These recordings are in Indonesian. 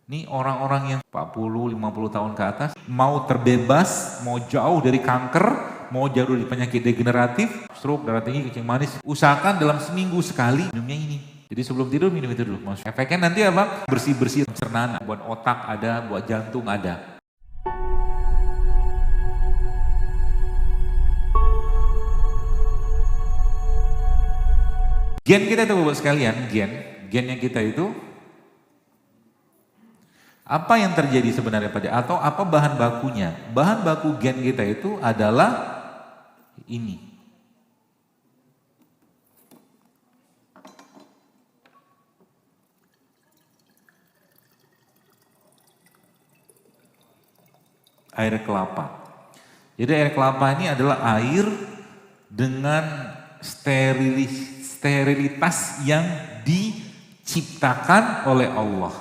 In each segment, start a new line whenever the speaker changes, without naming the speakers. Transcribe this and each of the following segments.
Ini orang-orang yang 40, 50 tahun ke atas mau terbebas, mau jauh dari kanker, mau jauh dari penyakit degeneratif, stroke, darah tinggi, kencing manis. Usahakan dalam seminggu sekali minumnya ini. Jadi sebelum tidur minum itu dulu. Efeknya nanti apa? Bersih-bersih pencernaan, buat otak ada, buat jantung ada. Gen kita itu buat sekalian, gen yang kita itu apa yang terjadi sebenarnya pada atau apa bahan bakunya? Bahan baku gen kita itu adalah ini. Air kelapa. Jadi air kelapa ini adalah air dengan sterilitas yang diciptakan oleh Allah.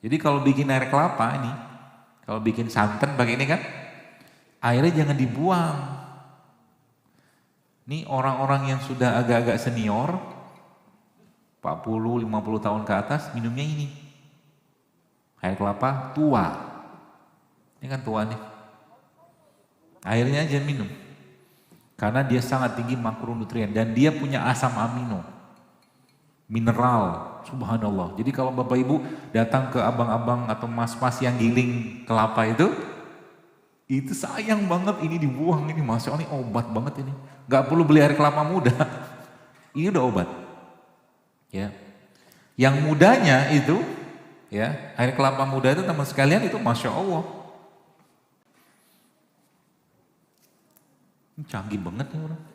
Jadi kalau bikin air kelapa ini, kalau bikin santan pakai ini kan, airnya jangan dibuang. Ini orang-orang yang sudah agak-agak senior, 40, 50 tahun ke atas, minumnya ini. Air kelapa tua. Ini kan tua nih. Airnya aja minum. Karena dia sangat tinggi makronutrien dan dia punya asam amino. Mineral, subhanallah. Jadi kalau Bapak Ibu datang ke abang-abang atau mas-mas yang giling kelapa itu sayang banget ini dibuang ini, Masya Allah ini obat banget ini. Gak perlu beli air kelapa muda, ini udah obat. Ya, yang mudanya itu, ya air kelapa muda itu teman sekalian itu Masya Allah. Ini canggih banget ya orang.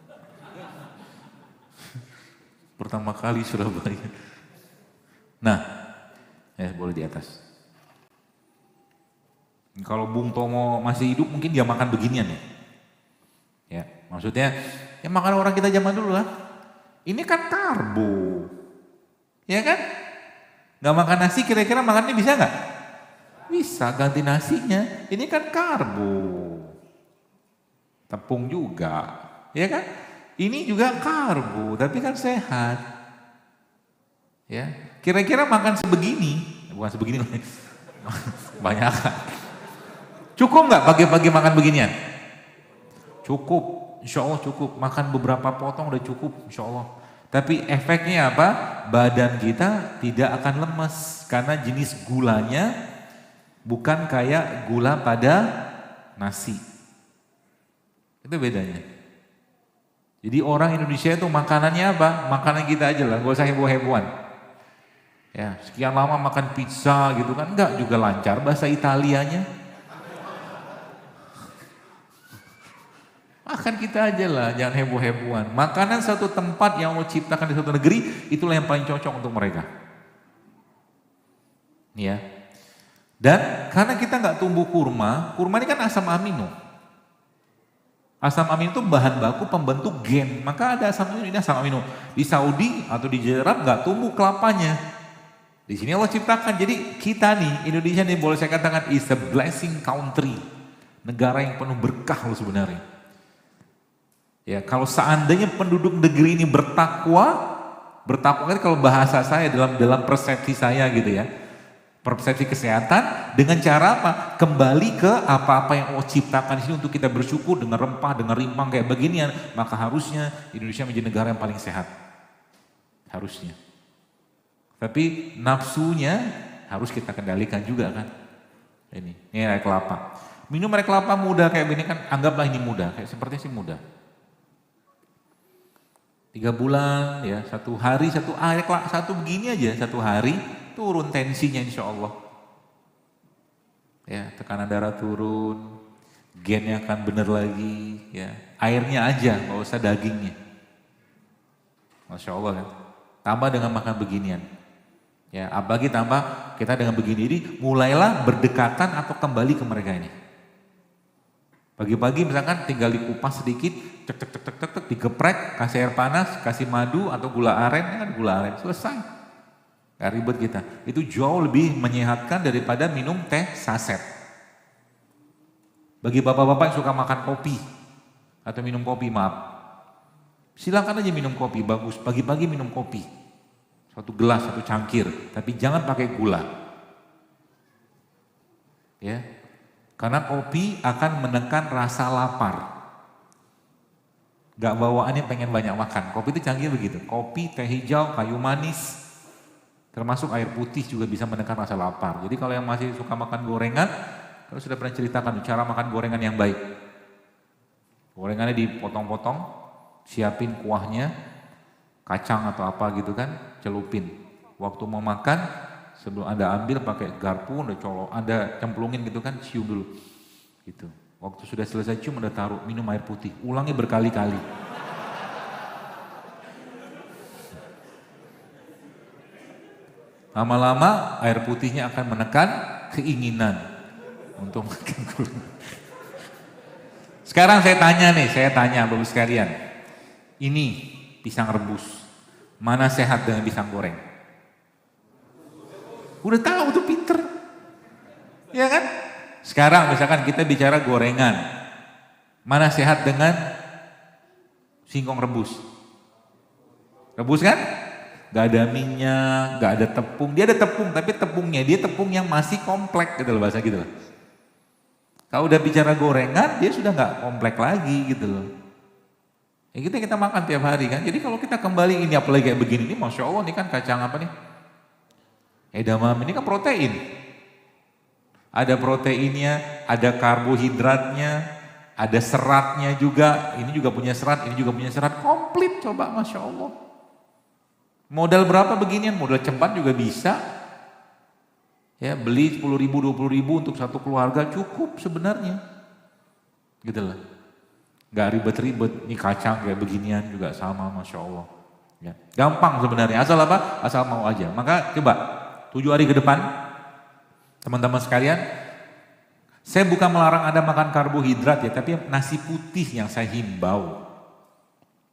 Pertama kali Surabaya. Nah, boleh di atas. Kalau Bung Tomo masih hidup mungkin dia makan beginian ya. Ya, maksudnya ya makan orang kita zaman dulu lah. Ini kan karbo. Ya kan? Gak makan nasi kira-kira makannya bisa gak? Bisa, ganti nasinya. Ini kan karbo. Tepung juga. Ya kan? Ini juga karbo, tapi kan sehat. Ya, kira-kira makan sebegini, bukan sebegini, banyak. Cukup nggak pagi-pagi makan beginian? Cukup, insya Allah cukup. Makan beberapa potong udah cukup, insya Allah. Tapi efeknya apa? Badan kita tidak akan lemes karena jenis gulanya bukan kayak gula pada nasi. Itu bedanya. Jadi orang Indonesia itu makanannya apa? Makanan kita aja lah, gak usah heboh-hebohan. Ya, sekian lama makan pizza gitu kan, enggak juga lancar bahasa Italianya. Makan kita aja lah, jangan heboh-hebohan. Makanan satu tempat yang Allah ciptakan di suatu negeri, itulah yang paling cocok untuk mereka. Ya. Dan karena kita nggak tumbuh kurma ini kan asam amino. Asam amino itu bahan baku pembentuk gen, maka ada asam amino, ini asam amino. Di Saudi atau di Arab nggak tumbuh kelapanya. Di sini Allah ciptakan, jadi kita nih, Indonesia nih boleh saya katakan is a blessing country. Negara yang penuh berkah loh sebenarnya. Ya, kalau seandainya penduduk negeri ini bertakwa kan kalau bahasa saya dalam persepsi saya gitu ya. Persepsi kesehatan dengan cara apa? Kembali ke apa-apa yang Allah ciptakan di sini untuk kita bersyukur dengan rempah, dengan rimpang kayak beginian, maka harusnya Indonesia menjadi negara yang paling sehat. Harusnya. Tapi nafsunya harus kita kendalikan juga kan. Ini air kelapa. Minum air kelapa muda kayak begini kan, anggaplah ini muda, kayak seperti sih muda. 3 bulan ya, 1 hari air kelapa, satu begini aja, 1 hari turun tensinya insya Allah. Ya, tekanan darah turun, gennya akan bener lagi, ya. Airnya aja, nggak usah dagingnya. Masya Allah kan. Tambah dengan makan beginian. Ya, apalagi tambah kita dengan begini, jadi mulailah berdekatan atau kembali ke mereka ini. Pagi-pagi misalkan tinggal dikupas sedikit, cek, digeprek, kasih air panas, kasih madu atau gula aren, kan gula aren, selesai. Gak ribet kita, itu jauh lebih menyehatkan daripada minum teh saset. Bagi bapak-bapak yang suka makan kopi atau minum kopi, maaf. Silakan aja minum kopi, bagus. Pagi-pagi minum kopi. Satu gelas, satu cangkir, tapi jangan pakai gula. Ya. Karena kopi akan menekan rasa lapar. Gak bawaannya pengen banyak makan. Kopi itu canggih begitu. Kopi, teh hijau, kayu manis, termasuk air putih juga bisa menekan rasa lapar. Jadi kalau yang masih suka makan gorengan, kalau sudah pernah ceritakan cara makan gorengan yang baik. Gorengannya dipotong-potong, siapin kuahnya, kacang atau apa gitu kan, celupin. Waktu mau makan, sebelum Anda ambil pakai garpu, Anda cemplungin gitu kan, cium dulu. Gitu. Waktu sudah selesai cium, Anda taruh, minum air putih. Ulangi berkali-kali. Lama-lama air putihnya akan menekan keinginan untuk makan gorengan. Sekarang saya tanya Bapak sekalian. Ini pisang rebus. Mana sehat dengan pisang goreng? Udah tahu tuh pinter. Ya kan? Sekarang misalkan kita bicara gorengan. Mana sehat dengan singkong rebus? Rebus kan? Gak ada minyak, gak ada tepung. Dia ada tepung, tapi tepungnya dia tepung yang masih kompleks gitu loh, bahasa gitu loh. Kalau udah bicara gorengan, dia sudah gak kompleks lagi gitu loh. Ya kita makan tiap hari kan. Jadi kalau kita kembali ini apalagi kayak begini, ini Masya Allah ini kan kacang apa nih? Edamame ini kan protein. Ada proteinnya, ada karbohidratnya, ada seratnya juga. Ini juga punya serat, ini juga punya serat. Komplit coba Masya Allah. Modal berapa beginian? Modal cepat juga bisa. Ya beli 10.000, 20.000 untuk satu keluarga cukup sebenarnya. Gitu lah. Gak ribet-ribet, ini kacang kayak beginian juga sama Masya Allah. Ya. Gampang sebenarnya, asal apa? Asal mau aja. Maka coba 7 hari ke depan, teman-teman sekalian, saya bukan melarang Anda makan karbohidrat ya, tapi nasi putih yang saya himbau.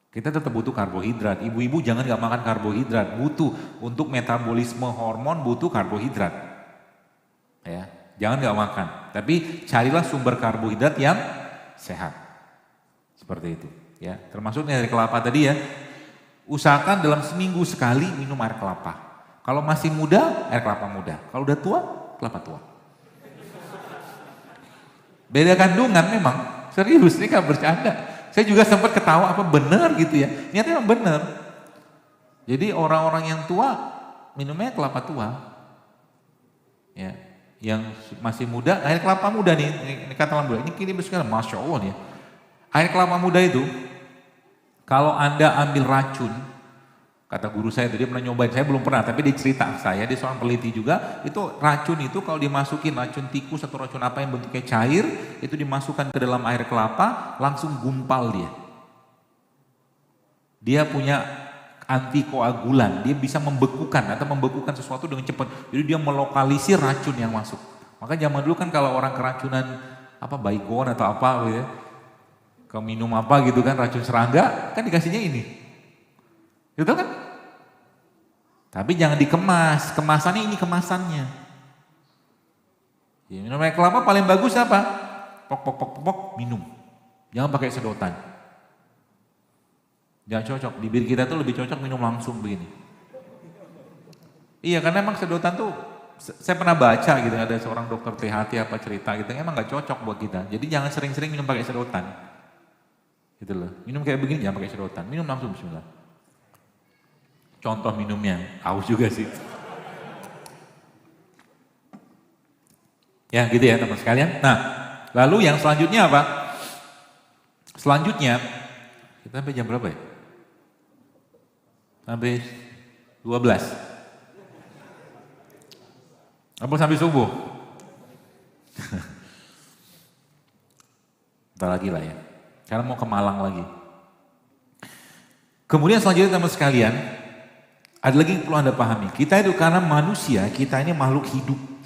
Kita tetap butuh karbohidrat. Ibu-ibu jangan gak makan karbohidrat. Butuh untuk metabolisme hormon butuh karbohidrat. Ya, jangan gak makan. Tapi carilah sumber karbohidrat yang sehat. Seperti itu. Ya, termasuk dari kelapa tadi ya. Usahakan dalam seminggu sekali minum air kelapa. Kalau masih muda, air kelapa muda. Kalau udah tua, kelapa tua. Beda kandungan memang. Serius, ini kan bercanda. Saya juga sempat ketawa apa benar gitu ya. Ternyata memang benar. Jadi orang-orang yang tua minumnya kelapa tua. Ya, yang masih muda, air kelapa muda nih, ini kata muda. Ini kini sekarang Masya Allah nih ya. Air kelapa muda itu kalau Anda ambil racun, kata guru saya tadi pernah nyobain, saya belum pernah, tapi dia cerita saya, dia seorang peneliti juga, itu racun itu kalau dimasukin racun tikus atau racun apa yang bentuknya cair, itu dimasukkan ke dalam air kelapa, langsung gumpal dia. Dia punya antikoagulan, dia bisa membekukan atau membekukan sesuatu dengan cepat. Jadi dia melokalisir racun yang masuk. Maka zaman dulu kan kalau orang keracunan apa baygon atau apa gitu ya, ke minum apa gitu kan racun serangga, kan dikasihnya ini. Gitu kan? Tapi jangan dikemas, kemasannya ini kemasannya. Ya, minum air kelapa paling bagus apa? Pok, minum. Jangan pakai sedotan. Jangan cocok, bibir kita tuh lebih cocok minum langsung begini. Iya karena emang sedotan tuh, saya pernah baca gitu, ada seorang dokter THT apa cerita gitu, emang gak cocok buat kita. Jadi jangan sering-sering minum pakai sedotan. Gitu loh, minum kayak begini jangan pakai sedotan, minum langsung bismillah. Contoh minumnya, haus juga sih. Ya gitu ya teman sekalian. Nah, lalu yang selanjutnya apa? Selanjutnya, kita sampai jam berapa ya? Sampai 12. Apa sampai subuh? Bentar lagi lah ya. Karena mau ke Malang lagi. Kemudian selanjutnya teman sekalian, ada lagi yang perlu Anda pahami. Kita itu karena manusia, kita ini makhluk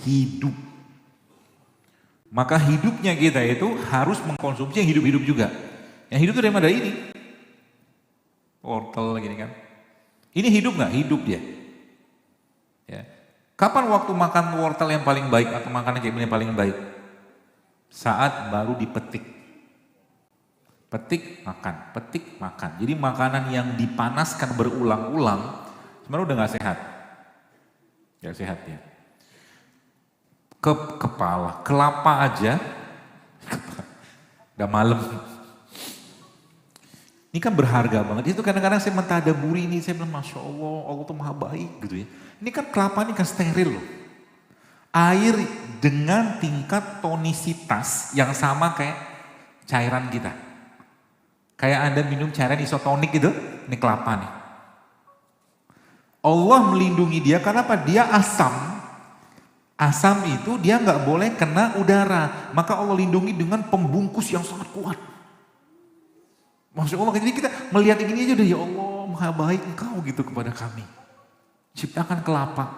hidup. Maka hidupnya kita itu harus mengkonsumsi yang hidup-hidup juga. Yang hidup itu dari mana? Dari ini. Wortel gini kan. Ini hidup nggak? Hidup dia. Ya. Kapan waktu makan wortel yang paling baik atau makanan kayak gini yang paling baik? Saat baru dipetik. Petik, makan. Jadi makanan yang dipanaskan berulang-ulang, sebenarnya udah nggak sehat. Nggak sehat ya. Kepala, kelapa aja, udah malam. Ini kan berharga banget. Itu kadang-kadang saya mentadaburi ini, saya bilang Masya Allah, Allah tuh maha baik gitu ya. Ini kan kelapa ini kan steril loh. Air dengan tingkat tonisitas yang sama kayak cairan kita. Kayak Anda minum cairan isotonik gitu, ini kelapa nih. Allah melindungi dia karena apa? Dia asam. Asam itu dia nggak boleh kena udara. Maka Allah lindungi dengan pembungkus yang sangat kuat. Masya Allah, jadi kita melihat ini aja udah ya Allah maha baik engkau gitu kepada kami. Ciptakan kelapa.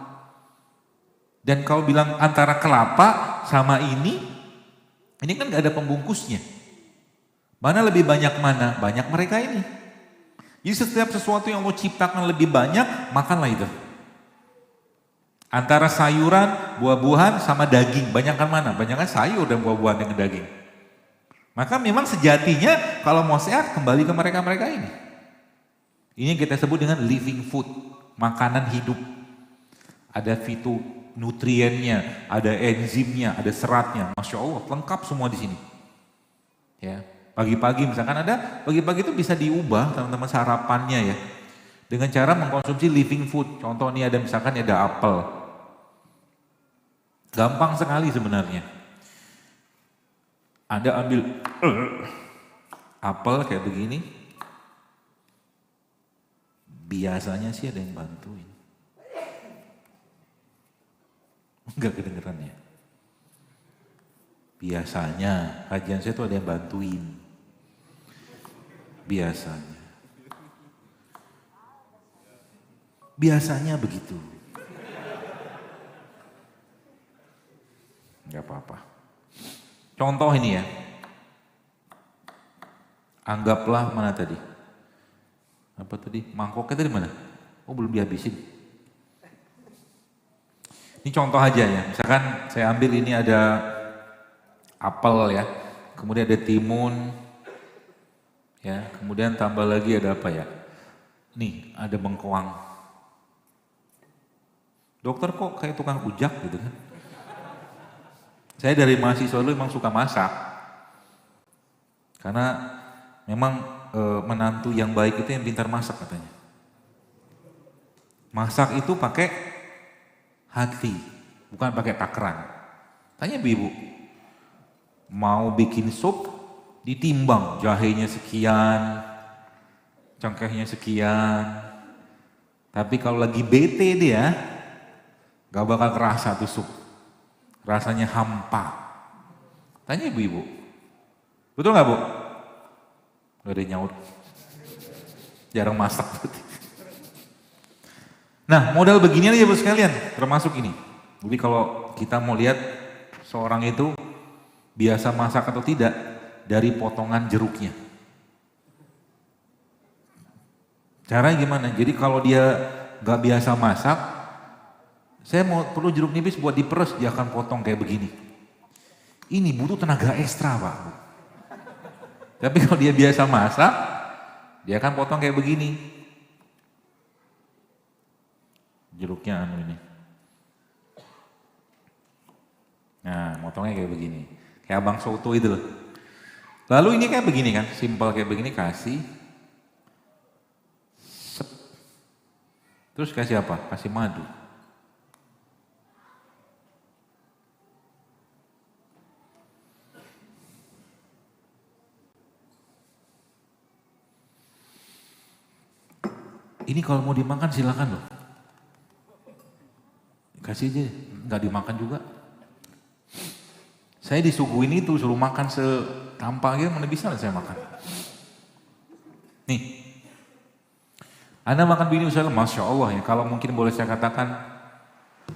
Dan kau bilang antara kelapa sama ini kan gak ada pembungkusnya. Mana lebih banyak mana? Banyak mereka ini. Jadi setiap sesuatu yang Allah ciptakan lebih banyak, makanlah itu. Antara sayuran, buah-buahan sama daging, banyakkan mana? Banyakkan sayur dan buah-buahan dengan daging. Maka memang sejatinya kalau mau sehat kembali ke mereka-mereka ini. Ini yang kita sebut dengan living food, makanan hidup. Ada fitonutriennya, ada enzimnya, ada seratnya. Masya Allah, lengkap semua di sini. Ya, pagi-pagi misalkan ada, pagi-pagi itu bisa diubah teman-teman sarapannya ya. Dengan cara mengkonsumsi living food. Contoh nih ada misalkan ada apel. Gampang sekali sebenarnya. Anda ambil apel kayak begini, biasanya sih ada yang bantuin. Enggak kedengeran ya? Biasanya, kajian saya tuh ada yang bantuin. Biasanya. Biasanya begitu. Enggak apa-apa. Contoh ini ya, anggaplah mana tadi? Apa tadi? Mangkoknya tadi mana? Oh belum dihabisin. Ini contoh aja ya, misalkan saya ambil ini ada apel ya, kemudian ada timun, ya, kemudian tambah lagi ada apa ya? Nih ada bengkoang. Dokter kok kayak tukang ujak gitu kan? Saya dari mahasiswa dulu memang suka masak. Karena memang menantu yang baik itu yang pintar masak katanya. Masak itu pakai hati, bukan pakai takaran. Tanya ibu, mau bikin sup ditimbang, jahenya sekian, cengkehnya sekian. Tapi kalau lagi bete dia, gak bakal kerasa tuh sup. Rasanya hampa. Tanya ibu-ibu. Betul gak bu? Gak ada nyaut. Jarang masak. Nah modal beginian ya bu sekalian. Termasuk ini. Jadi kalau kita mau lihat seorang itu biasa masak atau tidak. Dari potongan jeruknya. Caranya gimana? Jadi kalau dia gak biasa masak. Saya mau perlu jeruk nipis buat diperes, dia akan potong kayak begini. Ini butuh tenaga ekstra Pak. Tapi kalau dia biasa masak, dia akan potong kayak begini. Jeruknya ini. Nah, potongnya kayak begini. Kayak abang soto itu loh. Lalu ini kayak begini kan, simpel kayak begini kasih. Terus kasih apa? Kasih madu. Ini kalau mau dimakan silakan loh. Kasih aja, nggak dimakan juga. Saya disuguhin itu, suruh makan tanpa gitu, mana bisa saya makan. Nih, Anda makan begini misalnya, Masya Allah ya, kalau mungkin boleh saya katakan,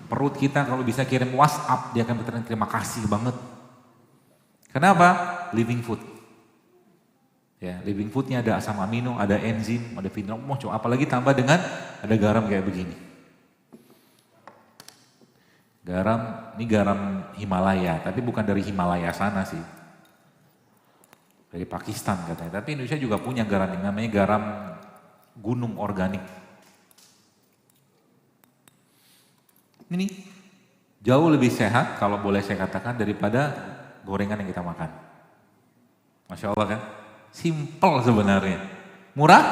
perut kita kalau bisa kirim WhatsApp, dia akan berterima terima kasih banget. Kenapa? Living food. Ya, living foodnya ada asam amino, ada enzim, ada vitamin, apalagi tambah dengan ada garam kayak begini. Garam, ini garam Himalaya, tapi bukan dari Himalaya sana sih. Dari Pakistan katanya, tapi Indonesia juga punya garam yang namanya garam gunung organik. Ini jauh lebih sehat kalau boleh saya katakan daripada gorengan yang kita makan. Masya Allah kan? Simple sebenarnya. Murah?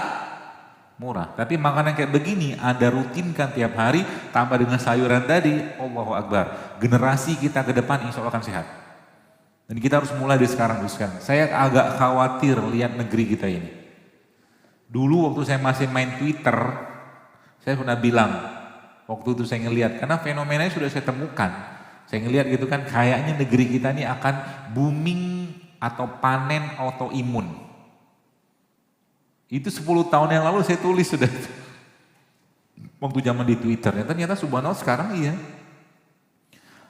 Murah. Tapi makanan kayak begini Anda rutinkan tiap hari tambah dengan sayuran tadi, Allahu Akbar. Generasi kita ke depan insya Allah akan sehat. Dan kita harus mulai dari sekarang. Saya agak khawatir lihat negeri kita ini. Dulu waktu saya masih main Twitter, saya pernah bilang, waktu itu saya ngelihat, karena fenomenanya sudah saya temukan. Saya ngelihat gitu kan, kayaknya negeri kita ini akan booming atau panen autoimun. Itu 10 tahun yang lalu saya tulis sudah. Waktu zaman di Twitter, ternyata subhanallah sekarang iya.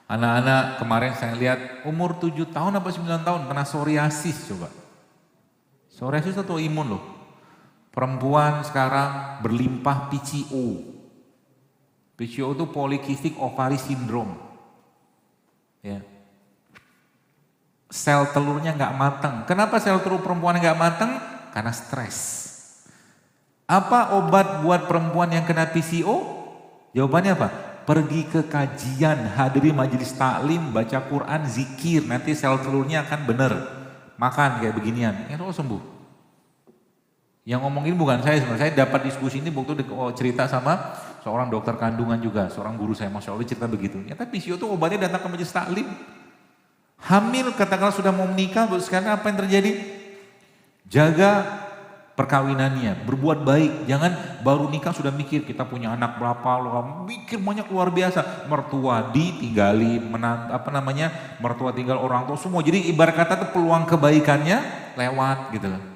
Anak-anak kemarin saya lihat umur 7 tahun apa 9 tahun kena psoriasis coba. Psoriasis itu autoimun loh. Perempuan sekarang berlimpah PCO. PCO itu polycystic ovary syndrome. Ya. Sel telurnya nggak matang. Kenapa sel telur perempuan nggak matang? Karena stres. Apa obat buat perempuan yang kena PCO? Jawabannya apa? Pergi ke kajian, hadiri majelis taklim, baca Quran, zikir. Nanti sel telurnya akan benar. Makan kayak beginian. Ya lo sembuh. Yang ngomongin bukan saya sebenarnya, saya dapat diskusi ini waktu cerita sama seorang dokter kandungan juga, seorang guru saya, Masya Allah cerita begitu. Ya tapi PCO itu obatnya datang ke majelis taklim. Hamil katakanlah sudah mau menikah, sekarang apa yang terjadi? Jaga perkawinannya, berbuat baik, jangan baru nikah sudah mikir kita punya anak berapa, mikir banyak luar biasa, mertua ditinggali, mertua tinggal orang tua semua, jadi ibarat kata itu peluang kebaikannya lewat gitu loh.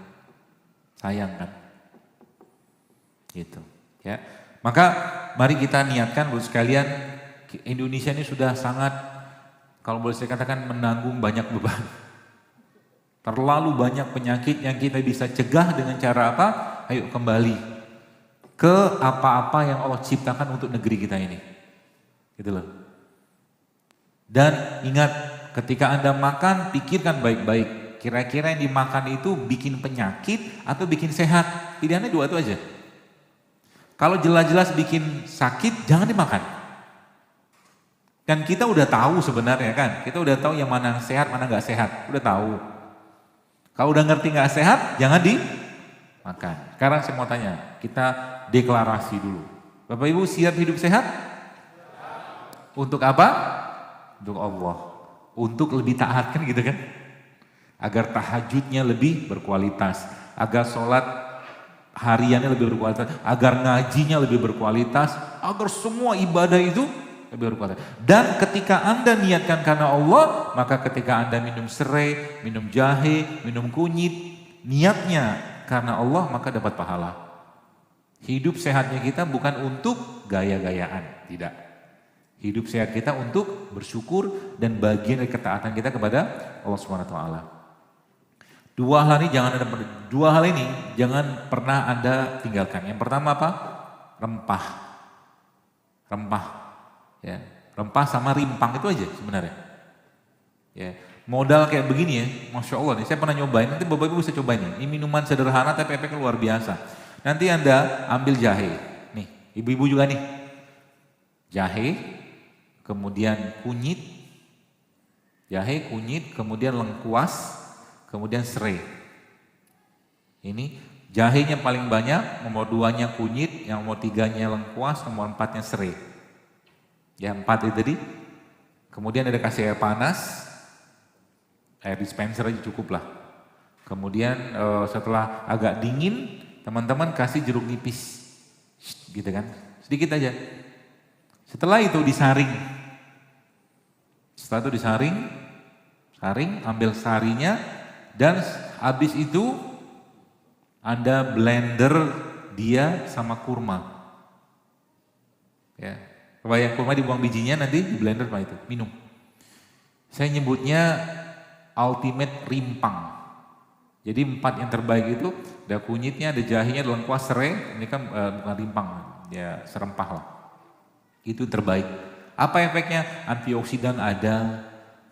Sayang kan, gitu ya. Maka mari kita niatkan buat sekalian, Indonesia ini sudah sangat, kalau boleh saya katakan menanggung banyak beban. Terlalu banyak penyakit yang kita bisa cegah dengan cara apa? Ayo kembali ke apa-apa yang Allah ciptakan untuk negeri kita ini, gitu loh. Dan ingat, ketika Anda makan, pikirkan baik-baik. Kira-kira yang dimakan itu bikin penyakit atau bikin sehat? Pilihannya dua itu aja. Kalau jelas-jelas bikin sakit, jangan dimakan. Kan kita udah tahu sebenarnya kan, kita udah tahu yang mana sehat, mana nggak sehat, udah tahu. Kalau udah ngerti nggak sehat, jangan dimakan. Sekarang saya mau tanya, kita deklarasi dulu. Bapak Ibu siap hidup sehat? Untuk apa? Untuk Allah. Untuk lebih taat kan gitu kan? Agar tahajudnya lebih berkualitas, agar sholat hariannya lebih berkualitas, agar ngajinya lebih berkualitas, agar semua ibadah itu lebih berkualitas. Dan ketika Anda niatkan karena Allah, maka ketika Anda minum serai, minum jahe, minum kunyit, niatnya karena Allah, maka dapat pahala. Hidup sehatnya kita bukan untuk gaya-gayaan, tidak. Hidup sehat kita untuk bersyukur dan bagian dari ketaatan kita kepada Allah Subhanahu wa taala. Dua hal ini jangan pernah Anda tinggalkan. Yang pertama apa? Rempah. Ya, rempah sama rimpang itu aja sebenarnya. Ya, modal kayak begini ya, Masya Allah nih, saya pernah nyobain, nanti Bapak Ibu bisa cobain nih. Ini minuman sederhana tapi efeknya luar biasa. Nanti Anda ambil jahe, nih ibu-ibu juga nih. Jahe, kemudian kunyit, kemudian lengkuas, kemudian serai. Ini jahenya paling banyak, nomor 2-nya kunyit, yang nomor 3-nya lengkuas, nomor 4-nya serai. Ya 4 itu tadi. Kemudian ada kasih air panas, air dispenser aja cukup lah. Kemudian setelah agak dingin, teman-teman kasih jeruk nipis, gitu kan, sedikit aja. Setelah itu disaring. Ambil sarinya. Dan habis itu Anda blender dia sama kurma. Ya, kebayang kurma dibuang bijinya nanti di blender sama itu, minum. Saya nyebutnya ultimate rimpang. Jadi 4 yang terbaik itu ada kunyitnya, ada jahenya, ada lengkuas, serai. Ini kan bukan rimpang, ya serempah lah. Itu terbaik. Apa efeknya? Antioksidan ada.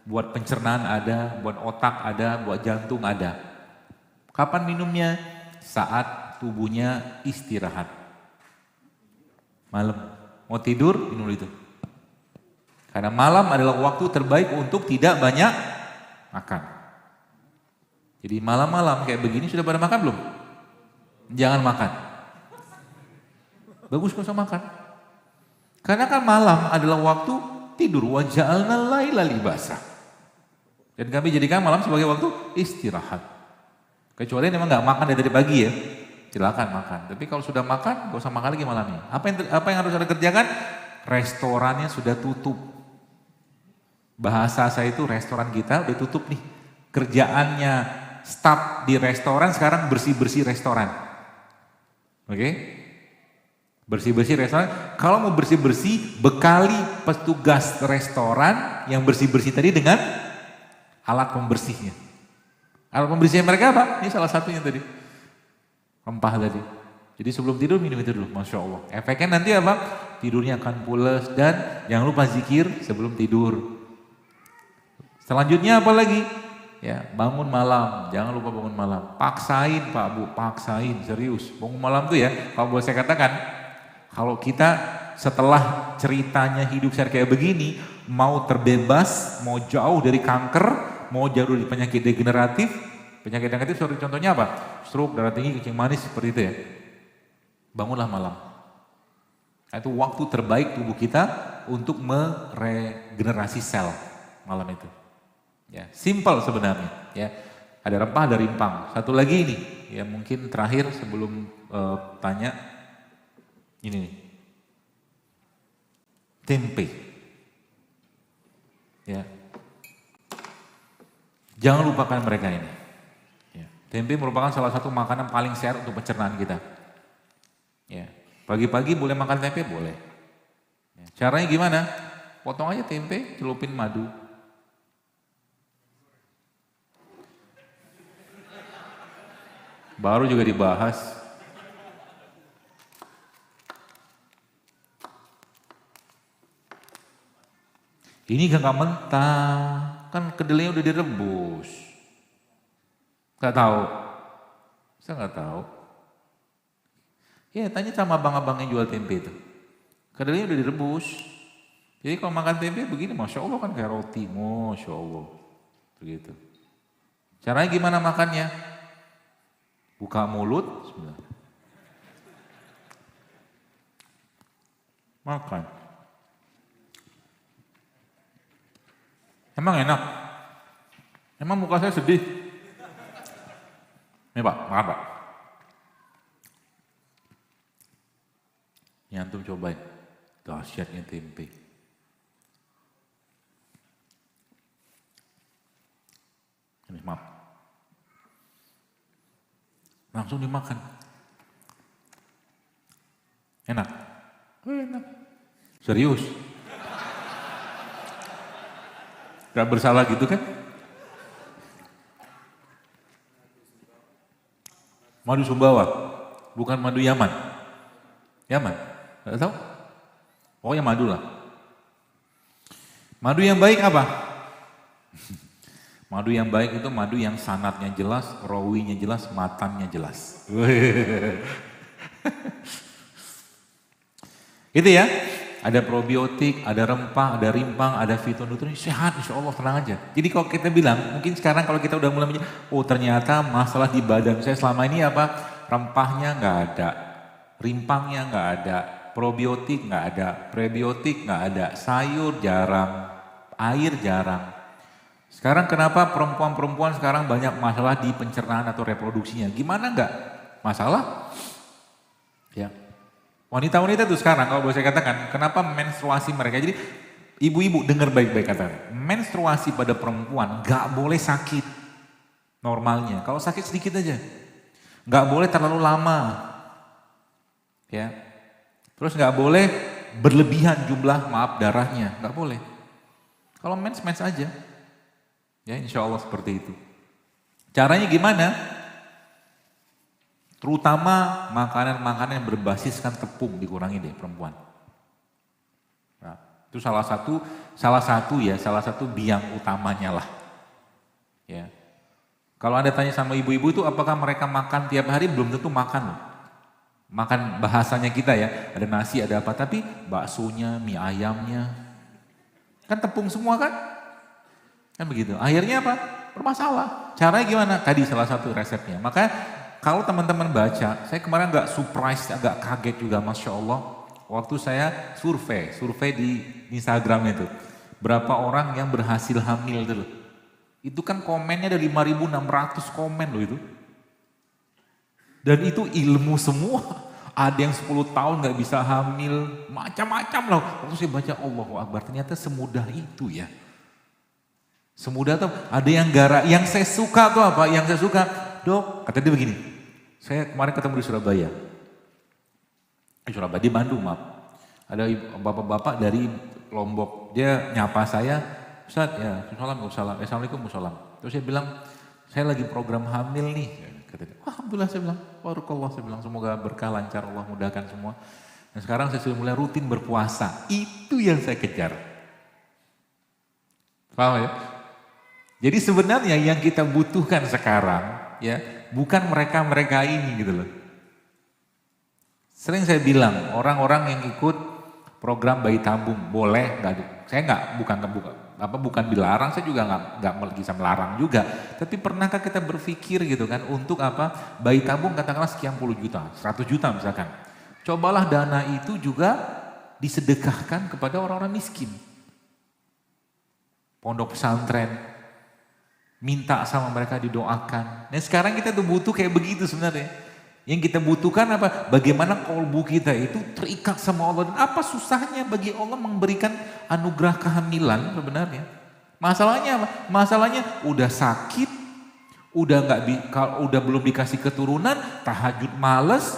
Buat pencernaan ada, buat otak ada, buat jantung ada. Kapan minumnya? Saat tubuhnya istirahat. Malam, mau tidur, minum itu. Karena malam adalah waktu terbaik untuk tidak banyak makan. Jadi malam-malam kayak begini sudah pada makan belum? Jangan makan. Bagus kalau usah makan. Karena kan malam adalah waktu tidur. Wa ja'alna laila libasa. Dan kami jadikan malam sebagai waktu istirahat. Kecuali memang nggak makan dari pagi ya, silakan makan. Tapi kalau sudah makan, gak usah makan lagi malamnya. Apa yang harus Anda kerjakan? Restorannya sudah tutup. Bahasa saya itu restoran kita udah tutup nih. Kerjaannya staf di restoran sekarang bersih-bersih restoran. Oke? Bersih-bersih restoran. Kalau mau bersih-bersih, bekali petugas restoran yang bersih-bersih tadi dengan alat pembersihnya. Alat pembersihnya mereka apa? Ini salah satunya tadi. Rempah tadi. Jadi sebelum tidur minum itu dulu, Masya Allah. Efeknya nanti apa? Tidurnya akan pules dan jangan lupa zikir sebelum tidur. Selanjutnya apa lagi? Ya, bangun malam, jangan lupa bangun malam. Paksain Pak Bu, paksain, serius. Bangun malam tuh ya, kalau boleh saya katakan, kalau kita setelah ceritanya hidup saya kayak begini, mau terbebas, mau jauh dari kanker, mau jauh dari penyakit degeneratif, contohnya apa? Stroke, darah tinggi, kencing manis, seperti itu ya. Bangunlah malam. Itu waktu terbaik tubuh kita untuk meregenerasi sel malam itu. Ya, simple sebenarnya. Ya, ada rempah, ada rimpang. Satu lagi ini, ya mungkin terakhir sebelum tanya, ini nih, tempe. Ya, jangan lupakan mereka ini. Ya, tempe merupakan salah satu makanan paling sehat untuk pencernaan kita. Ya, pagi-pagi boleh makan tempe, boleh. Ya, caranya gimana? Potong aja tempe, celupin madu. Baru juga dibahas. Ini gak mentah, kan kedelainya udah direbus. Gak tahu? Saya gak tahu. Ya tanya sama abang-abang yang jual tempe itu. Kedelainya udah direbus. Jadi kalau makan tempe begini, Masya Allah kan kayak roti, Masya Allah. Begitu. Caranya gimana makannya? Buka mulut, makan. Emang enak? Emang muka saya sedih? Nih Pak, makan Pak. Ini antum cobain, dahsyatnya tempe. Ini maaf. Langsung dimakan. Enak? Enak. Serius? Gak bersalah gitu kan? Madu Sumbawa, bukan madu Yaman. Yaman? Gak tahu? Pokoknya madu lah. Madu yang baik apa? Madu yang baik itu madu yang sanatnya jelas, rawinya jelas, matannya jelas. Itu ya, ada probiotik, ada rempah, ada rimpang, ada fitonutrien, sehat insya Allah, tenang aja. Jadi kalau kita bilang, mungkin sekarang kalau kita udah mulai oh ternyata masalah di badan saya selama ini apa? Rempahnya nggak ada, rimpangnya nggak ada, probiotik nggak ada, prebiotik nggak ada, sayur jarang, air jarang. Sekarang kenapa perempuan-perempuan sekarang banyak masalah di pencernaan atau reproduksinya? Gimana enggak? Masalah? Ya. Wanita-wanita itu sekarang kalau boleh saya katakan, kenapa menstruasi mereka? Jadi ibu-ibu dengar baik-baik katakan. Menstruasi pada perempuan enggak boleh sakit normalnya. Kalau sakit sedikit aja. Enggak boleh terlalu lama. Ya. Terus enggak boleh berlebihan jumlah darahnya, enggak boleh. Kalau mens aja. Ya insya Allah seperti itu. Caranya gimana? Terutama makanan-makanan yang berbasiskan tepung dikurangi deh perempuan. Nah, itu salah satu biang utamanya lah. Ya. Kalau Anda tanya sama ibu-ibu itu apakah mereka makan tiap hari, belum tentu makan loh. Makan bahasanya kita ya, ada nasi, ada apa, tapi baksonya, mie ayamnya, Kan tepung semua kan? Kan begitu. Akhirnya apa? Bermasalah. Caranya gimana? Tadi salah satu resepnya. Maka kalau teman-teman baca, saya kemarin agak surprise, agak kaget juga, Masya Allah. Waktu saya survei di Instagram itu. Berapa orang yang berhasil hamil itu loh. Itu kan komennya ada 5.600 komen loh itu. Dan itu ilmu semua. Ada yang 10 tahun gak bisa hamil, macam-macam loh. Waktu saya baca Allahu Akbar, ternyata semudah itu ya. Semudah tuh, ada yang saya suka tuh apa? Yang saya suka, Dok, kata dia begini. Saya kemarin ketemu di Surabaya. Di Bandung maaf. Ada bapak-bapak dari Lombok. Dia nyapa saya, Ustaz, ya, Assalamualaikum, Terus saya bilang, saya lagi program hamil nih. Kata dia, alhamdulillah saya bilang, barakallah saya bilang, semoga berkah lancar, Allah mudahkan semua. Dan sekarang saya sudah mulai rutin berpuasa. Itu yang saya kejar. Paham ya? Jadi sebenarnya yang kita butuhkan sekarang ya bukan mereka ini gitu loh. Sering saya bilang orang-orang yang ikut program bayi tabung boleh nggak? Saya bukan dilarang, saya juga nggak bisa melarang juga. Tapi pernahkah kita berpikir gitu kan untuk apa? Bayi tabung katakanlah sekian puluh juta, 100 juta misalkan. Cobalah dana itu juga disedekahkan kepada orang-orang miskin. Pondok pesantren, minta sama mereka didoakan. Nah sekarang kita tuh butuh kayak begitu sebenarnya. Yang kita butuhkan apa? Bagaimana kolbu kita itu terikat sama Allah. Dan apa susahnya bagi Allah memberikan anugerah kehamilan sebenarnya. Masalahnya apa? Masalahnya udah sakit, udah belum dikasih keturunan, tahajud males,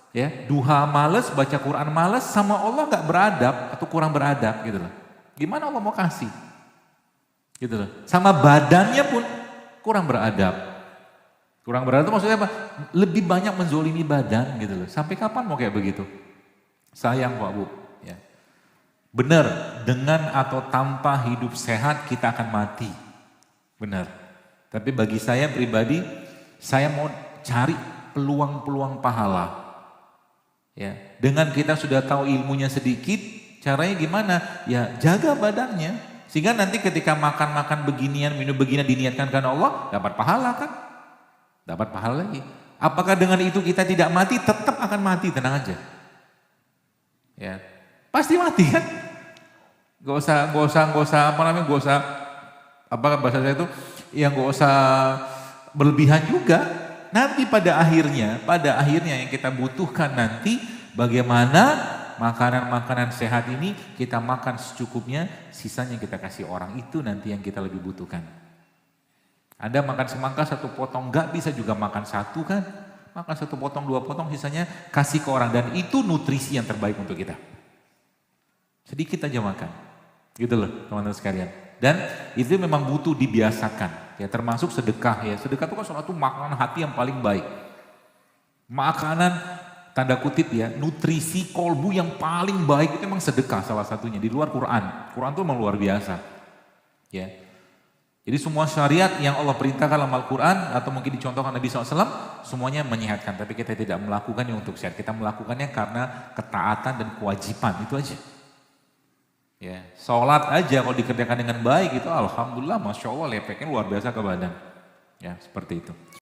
ya, duha males, baca Quran males, sama Allah gak beradab atau kurang beradab gitu loh. Gimana Allah mau kasih? Gitu loh. Sama badannya pun kurang beradab. Kurang beradab maksudnya apa? Lebih banyak menzolimi badan gitu loh. Sampai kapan mau kayak begitu? Sayang Pak Bu. Ya. Benar, dengan atau tanpa hidup sehat kita akan mati. Benar. Tapi bagi saya pribadi, saya mau cari peluang-peluang pahala. Ya, dengan kita sudah tahu ilmunya sedikit, caranya gimana? Ya jaga badannya. Sehingga nanti ketika makan-makan beginian, minum beginian diniatkan karena Allah, dapat pahala kan? Dapat pahala lagi. Apakah dengan itu kita tidak mati? Tetap akan mati, tenang aja. Ya, pasti mati kan? Gak usah bahasa saya itu, yang gak usah berlebihan juga. Nanti pada akhirnya yang kita butuhkan nanti bagaimana makanan-makanan sehat ini kita makan secukupnya, sisanya kita kasih orang, itu nanti yang kita lebih butuhkan. Anda makan semangka 1 potong, gak bisa juga makan 1 kan? Makan 1 potong, 2 potong, sisanya kasih ke orang. Dan itu nutrisi yang terbaik untuk kita. Sedikit aja makan. Gitu loh teman-teman sekalian. Dan itu memang butuh dibiasakan. Ya termasuk sedekah ya. Sedekah itu kan suatu makanan hati yang paling baik. Makanan tanda kutip ya, nutrisi kolbu yang paling baik itu memang sedekah salah satunya. Di luar Quran. Quran itu memang luar biasa. Ya. Jadi semua syariat yang Allah perintahkan dalam Al-Quran atau mungkin dicontohkan Nabi SAW, semuanya menyehatkan. Tapi kita tidak melakukannya untuk sehat. Kita melakukannya karena ketaatan dan kewajiban, itu aja. Ya, sholat aja kalau dikerjakan dengan baik itu alhamdulillah, Masya Allah lepeknya luar biasa ke badan. Ya, seperti itu.